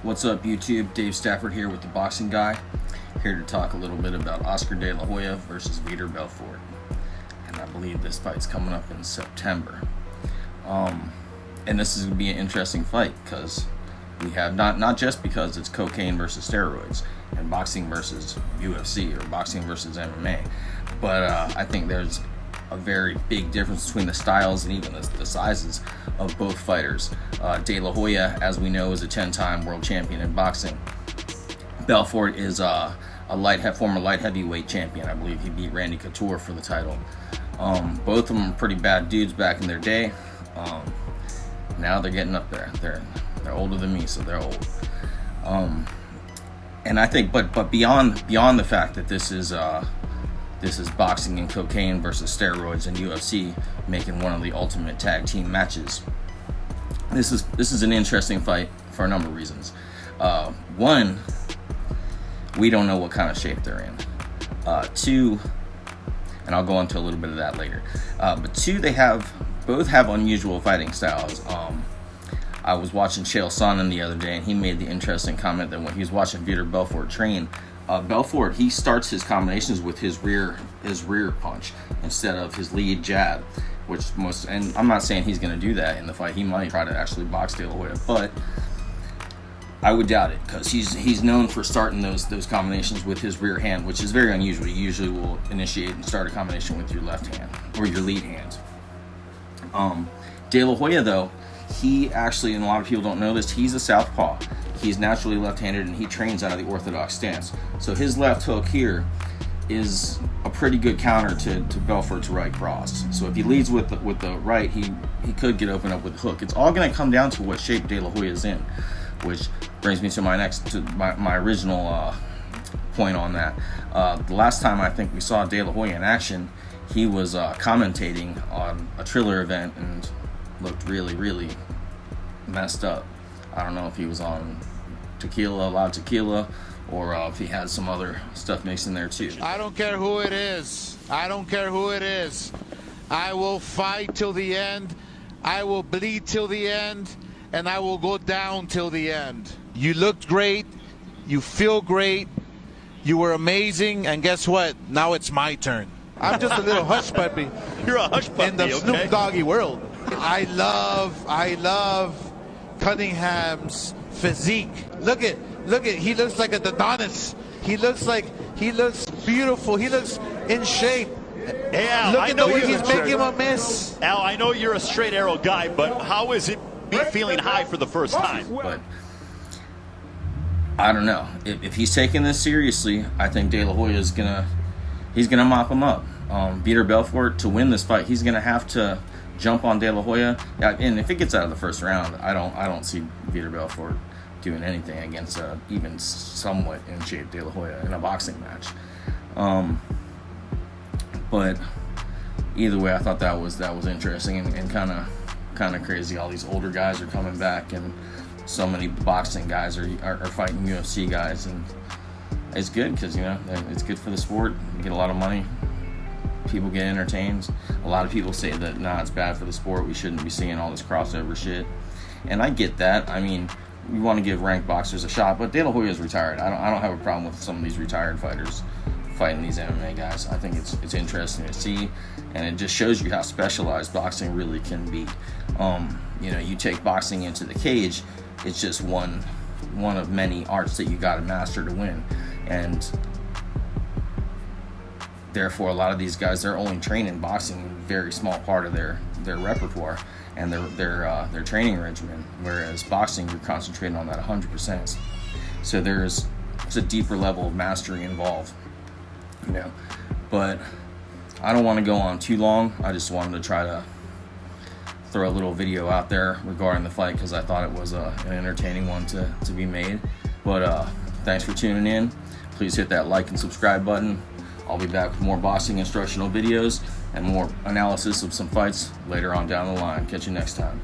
What's up, YouTube? Dave Stafford here with The Boxing Guy, here to talk a little bit about Oscar De La Hoya versus Vitor Belfort. And I believe this fight's coming up in September. And this is going to be an interesting fight because we have not just because it's cocaine versus steroids and boxing versus UFC or boxing versus MMA, but I think there's a very big difference between the styles and even the sizes of both fighters. De La Hoya, as we know, is a 10-time world champion in boxing. Belfort is a former light heavyweight champion. I believe he beat Randy Couture for the title. Both of them are pretty bad dudes back in their day. Now they're getting up there. They're older than me, so they're old. And I think, but beyond the fact that this is boxing and cocaine versus steroids and UFC making one of the ultimate tag team matches, this is an interesting fight for a number of reasons. One, we don't know what kind of shape they're in. Two, and I'll go into a little bit of that later. But two, they both have unusual fighting styles. I was watching Chael Sonnen the other day, and he made the interesting comment that when he was watching Vitor Belfort train, Belfort, he starts his combinations with his rear punch instead of his lead jab, and I'm not saying he's going to do that in the fight. He might try to actually box De La Hoya, but I would doubt it because he's known for starting those combinations with his rear hand, which is very unusual. You usually will initiate and start a combination with your left hand or your lead hand. De La Hoya, though, he actually, and a lot of people don't know this, he's a southpaw. He's naturally left-handed, and he trains out of the orthodox stance. So his left hook here is a pretty good counter to Belfort's right cross. So if he leads with the right, he could get open up with the hook. It's all going to come down to what shape De La Hoya is in, which brings me to my original point on that. The last time I think we saw De La Hoya in action, he was commentating on a Triller event and looked really, really messed up. I don't know if he was on tequila, a lot of tequila, or if he had some other stuff mixed in there too. I don't care who it is. I don't care who it is. I will fight till the end. I will bleed till the end, and I will go down till the end. You looked great. You feel great. You were amazing, and guess what? Now it's my turn. I'm just a little hush puppy. You're a hush puppy in the Snoop Doggy world. I love Cunningham's physique. Look at, he looks like a Adonis. He looks beautiful. He looks in shape. Hey, Al, look at the way he's making him a miss. Al, I know you're a straight arrow guy, but how is it feeling high for the first time? But I don't know. If he's taking this seriously, I think De La Hoya he's gonna mop him up. Vitor Belfort, to win this fight, he's gonna have to jump on De La Hoya, and if it gets out of the first round, I don't see Vitor Belfort doing anything against even somewhat in shape De La Hoya in a boxing match. But either way, I thought that was interesting and kind of crazy. All these older guys are coming back, and so many boxing guys are fighting UFC guys, and it's good because it's good for the sport. You get a lot of money. People get entertained. A lot of people say that it's bad for the sport. We shouldn't be seeing all this crossover shit, and I get that. I mean, we want to give ranked boxers a shot, but De La Hoya is retired. I don't have a problem with some of these retired fighters fighting these MMA guys. I think it's interesting to see, and it just shows you how specialized boxing really can be. You take boxing into the cage, it's just one of many arts that you got to master to win, and therefore, a lot of these guys, they're only trained in boxing in a very small part of their repertoire and their training regimen, whereas boxing, you're concentrating on that 100%. So it's a deeper level of mastery involved, But I don't want to go on too long. I just wanted to try to throw a little video out there regarding the fight because I thought it was an entertaining one to be made. But thanks for tuning in. Please hit that like and subscribe button. I'll be back with more boxing instructional videos and more analysis of some fights later on down the line. Catch you next time.